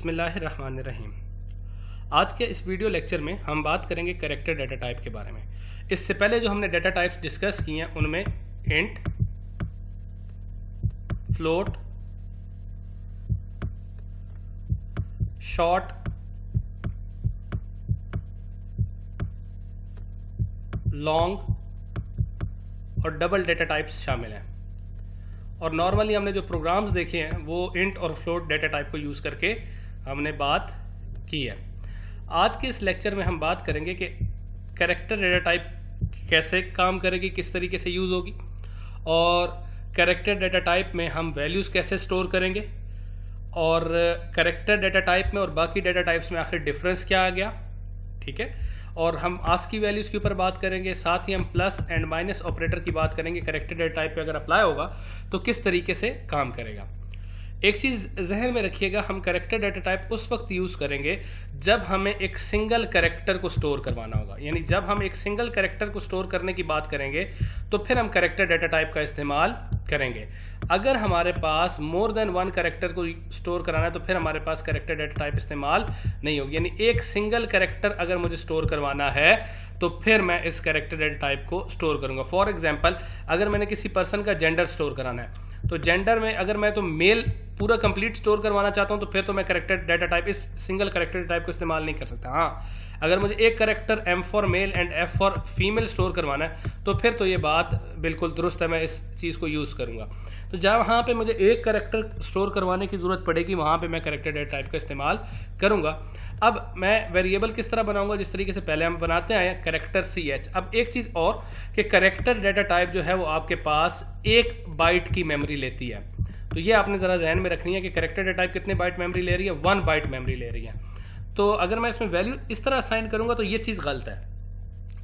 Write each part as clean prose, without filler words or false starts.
बिस्मिल्लाहिर्रहमानिर्रहीम। आज के इस वीडियो लेक्चर में हम बात करेंगे कैरेक्टर डेटा टाइप के बारे में। इससे पहले जो हमने डेटा टाइप्स डिस्कस किए हैं उनमें इंट, फ्लोट, शॉर्ट, लॉन्ग और डबल डेटा टाइप्स शामिल हैं। और नॉर्मली हमने जो प्रोग्राम्स देखे हैं वो इंट और फ्लोट डेटा टाइप को यूज़ करके हमने बात की है। आज के इस लेक्चर में हम बात करेंगे कि कैरेक्टर डेटा टाइप कैसे काम करेगी, किस तरीके से यूज़ होगी, और कैरेक्टर डेटा टाइप में हम वैल्यूज़ कैसे स्टोर करेंगे, और कैरेक्टर डेटा टाइप में और बाकी डेटा टाइप्स में आखिर डिफरेंस क्या आ गया। ठीक है, और हम आस्की वैल्यूज़ के ऊपर बात करेंगे। साथ ही हम प्लस एंड माइनस ऑपरेटर की बात करेंगे। कैरेक्टर डेटा टाइप पे अगर अप्लाई होगा तो किस तरीके से काम करेगा। एक चीज़ जहन में रखिएगा, हम कैरेक्टर डेटा टाइप उस वक्त यूज़ करेंगे जब हमें एक सिंगल कैरेक्टर को स्टोर करवाना होगा। यानी जब हम एक सिंगल कैरेक्टर को स्टोर करने की बात करेंगे तो फिर हम कैरेक्टर डेटा टाइप का इस्तेमाल करेंगे। अगर हमारे पास मोर देन वन कैरेक्टर को स्टोर कराना है तो फिर हमारे पास कैरेक्टर डेटा टाइप इस्तेमाल नहीं होगी। यानी एक सिंगल कैरेक्टर अगर मुझे स्टोर करवाना है तो फिर मैं इस कैरेक्टर डेटा टाइप को स्टोर करूंगा। फॉर एग्जांपल, अगर मैंने किसी पर्सन का जेंडर स्टोर कराना है तो जेंडर में अगर मैं तो मेल पूरा कंप्लीट स्टोर करवाना चाहता हूं तो फिर तो मैं कैरेक्टर डेटा टाइप इस सिंगल कैरेक्टर डेटा टाइप को इस्तेमाल नहीं कर सकता। हाँ, अगर मुझे एक character M for male and F for female store करवाना है तो फिर तो ये बात बिल्कुल दुरुस्त है, मैं इस चीज़ को यूज़ करूँगा। तो जहाँ पे मुझे एक कैरेक्टर स्टोर करवाने की ज़रूरत पड़ेगी वहाँ पे मैं कैरेक्टर डेटा टाइप का इस्तेमाल करूँगा। अब मैं वेरिएबल किस तरह बनाऊंगा, जिस तरीके से पहले हम बनाते हैं कैरेक्टर CH। अब एक चीज़ और कि कैरेक्टर डेटा टाइप जो है वो आपके पास 1 बाइट की मेमोरी लेती है। तो ये आपने ज़रा ध्यान में रखनी है कि कैरेक्टर डेटा टाइप कितने बाइट मेमोरी ले रही है, 1 बाइट मेमोरी ले रही है। तो अगर मैं इसमें वैल्यू इस तरह असाइन करूँगा तो ये चीज़ गलत है।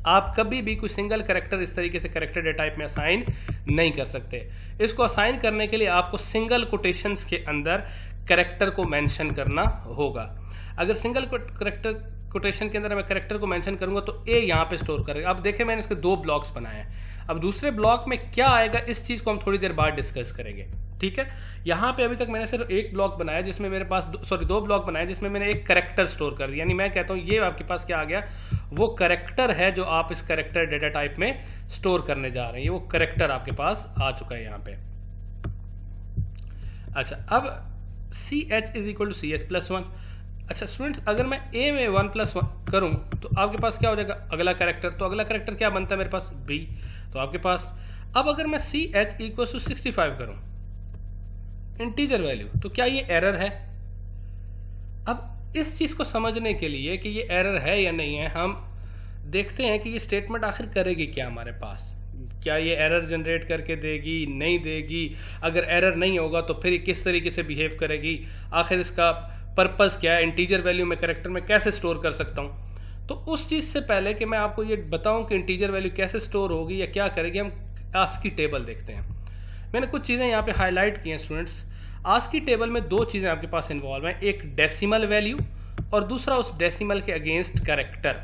आप कभी भी कोई सिंगल कैरेक्टर इस तरीके से कैरेक्टर डेटा टाइप में असाइन नहीं कर सकते। इसको असाइन करने के लिए आपको सिंगल कोटेशंस के अंदर कैरेक्टर को मेंशन करना होगा। अगर सिंगल कैरेक्टर कोटेशन के अंदर मैं कैरेक्टर को मेंशन करूंगा तो ए यहाँ पे स्टोर करेगा। अब देखें, मैंने इसके 2 ब्लॉक्स बनाए हैं। अब दूसरे ब्लॉक में क्या आएगा इस चीज़ को हम थोड़ी देर बाद डिस्कस करेंगे। ठीक है, यहाँ पे अभी तक मैंने सिर्फ एक ब्लॉक बनाया जिसमें मेरे पास 2 ब्लॉक बनाए जिसमें मैंने एक कैरेक्टर स्टोर कर दिया। यानी मैं कहता हूँ ये आपके पास क्या आ गया, वो कैरेक्टर है जो आप इस कैरेक्टर डेटा टाइप में स्टोर करने जा रहे हैं। वो कैरेक्टर आपके पास आ चुका है यहाँ पे। अच्छा, अब CH is equal to CH plus 1। अच्छा स्टूडेंट्स, अगर मैं A में 1 प्लस 1 करूँ तो आपके पास क्या हो जाएगा, अगला कैरेक्टर। तो अगला कैरेक्टर क्या बनता है मेरे पास, B। तो आपके पास अब अगर मैं CH इक्वल टू 65 करूँ इंटीजर वैल्यू, तो क्या ये एरर है। अब इस चीज़ को समझने के लिए कि ये एरर है या नहीं है, हम देखते हैं कि ये स्टेटमेंट आखिर करेगी क्या हमारे पास। क्या ये एरर जनरेट करके देगी, नहीं देगी। अगर एरर नहीं होगा तो फिर किस तरीके से बिहेव करेगी, आखिर इसका पर्पस क्या है, इंटीजर वैल्यू में कैरेक्टर में कैसे स्टोर कर सकता हूँ। तो उस चीज़ से पहले कि मैं आपको ये बताऊँ कि इंटीजर वैल्यू कैसे स्टोर होगी या क्या करेगी, हम आस्की टेबल देखते हैं। मैंने कुछ चीज़ें यहाँ पे हाईलाइट की हैं स्टूडेंट्स। आस्की टेबल में 2 चीज़ें आपके पास इन्वॉल्व हैं, एक डेसिमल वैल्यू और दूसरा उस डेसिमल के अगेंस्ट कैरेक्टर।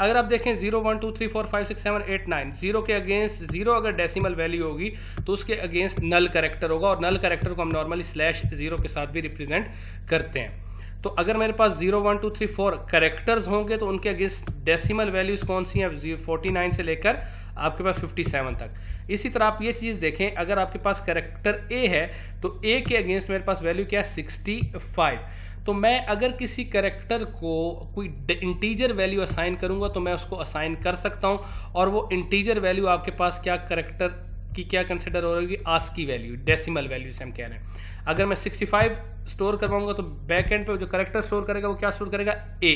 अगर आप देखें 0 1 2 3 4 5 6 7 8 9, 0 के अगेंस्ट 0 अगर डेसिमल वैल्यू होगी तो उसके अगेंस्ट नल कैरेक्टर होगा, और नल कैरेक्टर को हम नॉर्मली /0 के साथ भी रिप्रेजेंट करते हैं। तो अगर मेरे पास 0 1 2 3 4 कैरेक्टर्स होंगे तो उनके अगेंस्ट डेसिमल वैल्यूज कौन सी हैं, 49 से लेकर आपके पास 57 तक। इसी तरह आप ये चीज़ देखें, अगर आपके पास कैरेक्टर A है तो A के अगेंस्ट मेरे पास वैल्यू क्या है, 65। तो मैं अगर किसी कैरेक्टर को कोई इंटीजर वैल्यू असाइन करूंगा तो मैं उसको असाइन कर सकता हूं, और वो इंटीजर वैल्यू आपके पास क्या कैरेक्टर की क्या कंसिडर हो रही है, आस्की वैल्यू, डेसिमल वैल्यू से हम कह रहे हैं। अगर मैं 65 स्टोर करवाऊंगा तो बैक एंड पे जो कैरेक्टर स्टोर करेगा वो क्या स्टोर करेगा, A।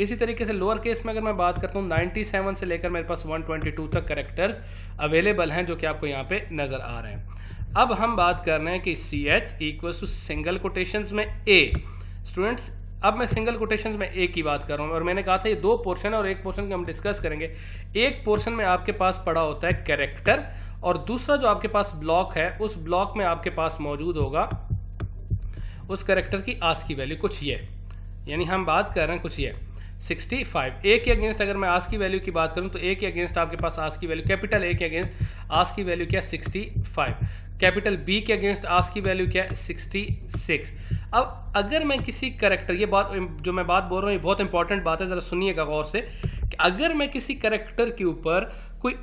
इसी तरीके से लोअर केस में अगर मैं बात करता हूँ 97 से लेकर मेरे पास 122 तक कैरेक्टर्स अवेलेबल हैं जो कि आपको यहाँ पे नजर आ रहे हैं। अब हम बात कर रहे हैं कि CH equals to single quotations में A। स्टूडेंट्स, अब मैं सिंगल कोटेशंस में A की बात कर रहा हूँ, और मैंने कहा था ये 2 पोर्शन है और एक पोर्शन को हम डिस्कस करेंगे। एक पोर्शन में आपके पास पड़ा होता है कैरेक्टर, और दूसरा जो आपके पास ब्लॉक है उस ब्लॉक में आपके पास मौजूद होगा उस कैरेक्टर की आस्की वैल्यू, कुछ ये। यानी हम बात कर रहे हैं कुछ ये 65। ए के अगेंस्ट अगर मैं आस्क की वैल्यू की बात करूं तो ए के अगेंस्ट आपके पास आस्क की वैल्यू, कैपिटल ए के अगेंस्ट आस्क की वैल्यू क्या है 65। कैपिटल बी के अगेंस्ट आस्क की वैल्यू क्या है 66। अब अगर मैं किसी कैरेक्टर, ये बात जो मैं बात बोल रहा हूँ ये बहुत इंपॉर्टेंट बात है, जरा सुनिएगा गौर से, कि अगर मैं किसी कैरेक्टर के ऊपर कोई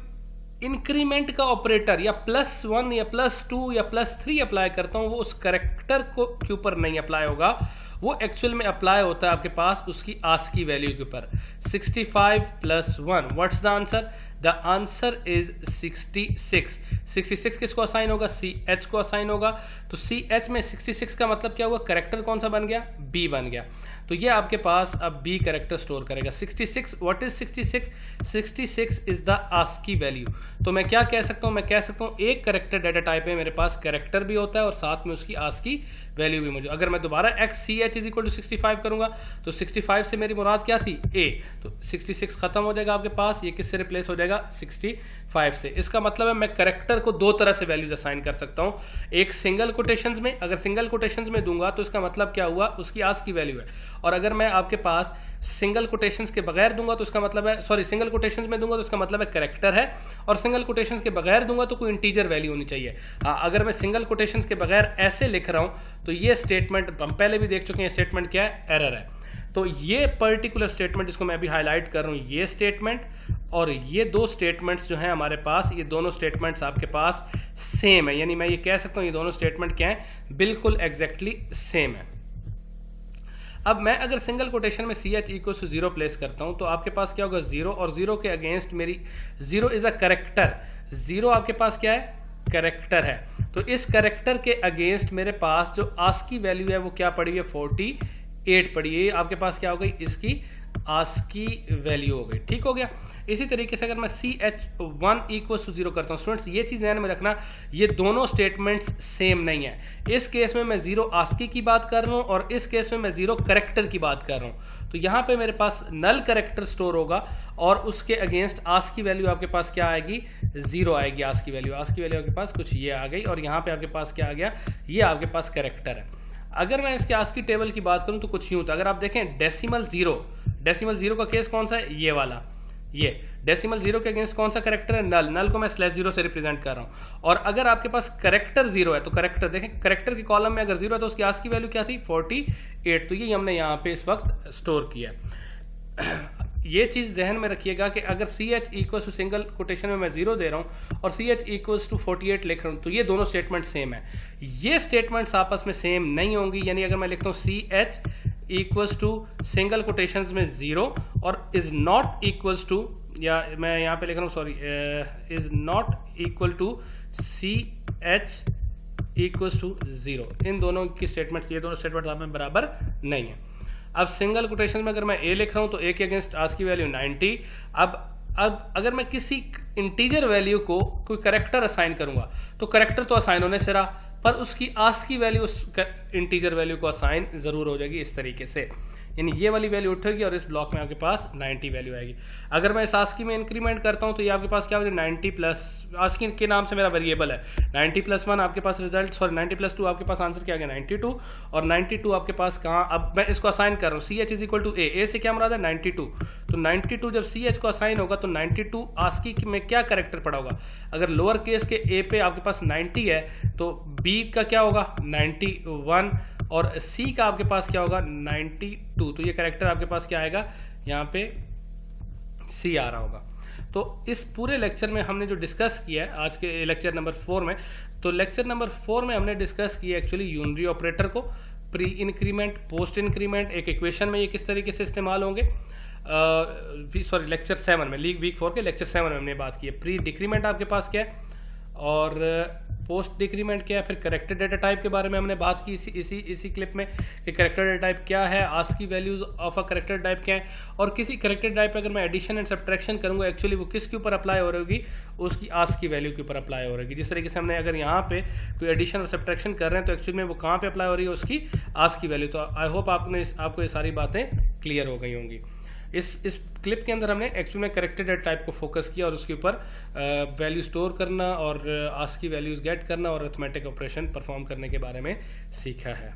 इंक्रीमेंट का ऑपरेटर या +1 या +2 या +3 अप्लाई करता हूं, वो उस कैरेक्टर को के ऊपर नहीं अप्लाई होगा, वो एक्चुअल में अप्लाई होता है आपके पास उसकी आस्क की वैल्यू के ऊपर। 65 + 1, what's the answer? The answer is 66। 66 किसको असाइन होगा? CH को असाइन होगा। तो CH में 66 का मतलब क्या हुआ? कैरेक्टर कौन सा बन गया? B बन गया। तो ये आपके पास अब B कैरेक्टर स्टोर करेगा। 66, what is 66? 66 is the ask की वैल्यू। तो मैं क्या कह सकता हूं? मैं कह सकता हूं एक कैरेक्टर डाटा टाइप में मेरे पास कैरेक्टर भी होता है और साथ में उसकी आस्क की वैल्यू भी मुझे। अगर मैं दोबारा XCH = 65 करूंगा तो 65 से मेरी मुराद क्या थी? A। तो 66 खत्म हो जाएगा आपके पास, ये किससे रिप्लेस हो जाएगा? 65 से। इसका मतलब है मैं कैरेक्टर को दो तरह से वैल्यूज असाइन कर सकता हूं। एक सिंगल कोटेशंस में, अगर सिंगल कोटेशंस में दूंगा तो इसका मतलब क्या हुआ? उसकी आस्क की वैल्यू है। और अगर मैं आपके पास सिंगल कोटेशंस के बगैर दूंगा तो इसका मतलब है, सॉरी, सिंगल कोटेशंस में दूंगा तो इसका मतलब है कैरेक्टर है, और सिंगल कोटेशंस के बगैर दूंगा तो कोई इंटीजर वैल्यू होनी चाहिए। हाँ, अगर मैं सिंगल कोटेशंस के बगैर ऐसे लिख रहा हूं तो ये स्टेटमेंट हम पहले भी देख चुके हैं, स्टेटमेंट क्या है? एरर है। तो ये पर्टिकुलर स्टेटमेंट जिसको मैं अभी हाईलाइट कर रहा हूं, ये स्टेटमेंट और ये दो स्टेटमेंट्स जो हैं हमारे पास, ये दोनों स्टेटमेंट्स आपके पास सेम है। यानी मैं ये कह सकता हूं ये दोनों स्टेटमेंट क्या है? बिल्कुल एग्जैक्टली सेम है। अब मैं अगर सिंगल कोटेशन में CH = 0 प्लेस करता हूं तो आपके पास क्या होगा? 0, और 0 के अगेंस्ट मेरी 0 इज अ कैरेक्टर। 0 आपके पास क्या है? कैरेक्टर है। तो इस कैरेक्टर के अगेंस्ट मेरे पास जो आस्क की वैल्यू है वो क्या पड़ी है? 48 पड़ी है। आपके पास क्या हो गई? इसकी आस्क की वैल्यू हो गई। ठीक हो गया। इसी तरीके से अगर मैं CH1 = 0 करता हूं, स्टूडेंट्स ये चीज ध्यान में रखना, ये दोनों स्टेटमेंट्स सेम नहीं है। इस केस में मैं 0 आस्की की बात कर रहा हूं और इस केस में मैं 0 कैरेक्टर की बात कर रहा हूं। तो यहां पे मेरे पास नल कैरेक्टर स्टोर होगा और उसके अगेंस्ट आस्क की वैल्यू आपके पास क्या आएगी? 0 आएगी आस्क की वैल्यू। आस्क की वैल्यू आपके पास कुछ ये आ गई और यहाँ पे आपके पास क्या आ गया? ये आपके पास कैरेक्टर है। अगर मैं इसके आस्क की टेबल की बात करूं तो कुछ यूं था। अगर आप देखें डेसिमल जीरो का केस कौन सा है? ये वाला। ये डेसिमल 0 के अगेंस्ट कौन सा कैरेक्टर है? नल। नल को मैं /0 से रिप्रेजेंट कर रहा हूं। और अगर आपके पास कैरेक्टर 0 है तो कैरेक्टर देखें, कैरेक्टर के कॉलम में अगर 0 है तो उसकी आस्क की वैल्यू क्या थी? 48। तो ये हमने यहाँ पे इस वक्त स्टोर किया। ये चीज ध्यान में रखिएगा कि अगर CH = सिंगल कोटेशन में मैं 0 दे रहा हूं और CH = 48 लिख रहा हूं तो ये दोनों स्टेटमेंट सेम है। ये स्टेटमेंट्स आपस में सेम नहीं होंगी। यानी अगर मैं लिखता हूं CH = सिंगल कोटेशंस में 0 और इज नॉट इक्वल्स टू, या मैं यहाँ पे लिख रहा हूँ, sorry, is not equal to CH = 0, इन दोनों की स्टेटमेंट्स, ये दोनों स्टेटमेंट्स आप में बराबर नहीं है। अब सिंगल कोटेशन में अगर मैं A लिख रहा हूँ तो A के अगेंस्ट आस्क की वैल्यू 90। अब अगर मैं किसी इंटीजर वैल्यू को कोई कैरेक्टर असाइन करूंगा तो कैरेक्टर तो असाइन होने से रहा, पर उसकी आस्क की वैल्यू उस इंटीजर वैल्यू को असाइन जरूर हो जाएगी इस तरीके से। यानी ये वाली वैल्यू उठेगी और इस ब्लॉक में आपके पास 90 वैल्यू आएगी। अगर मैं इस आस्की में इंक्रीमेंट करता हूं तो ये आपके पास क्या हो जाएगा? 90 प्लस, आस्की के नाम से मेरा वेरिएबल है, 90 + 1 आपके पास रिजल्ट, सॉरी 90 + 2 आपके पास आंसर क्या आ गया? 92। और 92 आपके पास कहाँ? अब मैं इसको असाइन कर रहा हूँ CH = A से क्या मुराद है? 92। तो 92 जब CH को असाइन होगा तो 92 आस्की में क्या कैरेक्टर पड़ा होगा? अगर लोअर केस के A पे आपके पास 90 है तो B का क्या होगा? 91 और C का आपके पास क्या होगा? 92। तो ये कैरेक्टर आपके पास क्या आएगा? यहाँ पे C आ रहा होगा। तो इस पूरे लेक्चर में हमने जो डिस्कस किया है आज के लेक्चर नंबर 4 में, तो लेक्चर नंबर 4 में हमने डिस्कस किया एक्चुअली यूनरी ऑपरेटर को, प्री इंक्रीमेंट, पोस्ट इंक्रीमेंट, एक इक्वेशन में ये किस तरीके से इस्तेमाल होंगे। सॉरी, लेक्चर 7 में, वीक 4 के लेक्चर 7 में हमने बात की है। प्री डिक्रीमेंट आपके पास क्या है और पोस्ट डिक्रीमेंट क्या है, फिर करेक्टर डेटा टाइप के बारे में हमने बात की इसी क्लिप में कि करेक्टर डेटा टाइप क्या है, आस्क की values of a character type क्या है, और किसी करेक्टर टाइप पे अगर मैं एडिशन एंड सब्ट्रैक्शन करूंगा एक्चुअली वो किसके ऊपर अप्लाई हो रही होगी? उसकी आस्क की वैल्यू के ऊपर अप्लाई हो रही है। जिस तरीके से हमने अगर यहाँ पे कोई एडिशन और सब्ट्रैक्शन कर रहे हैं तो एक्चुअली में वो कहाँ पे अप्लाई हो रही है? उसकी आस्क की वैल्यू। तो आई होप आपको ये सारी बातें क्लियर हो गई होंगी। इस क्लिप के अंदर हमने एक्चुअली में करेक्टर डेटा टाइप को फोकस किया और उसके ऊपर वैल्यू स्टोर करना और आस्क की वैल्यूज गेट करना और अरिथमेटिक ऑपरेशन परफॉर्म करने के बारे में सीखा है।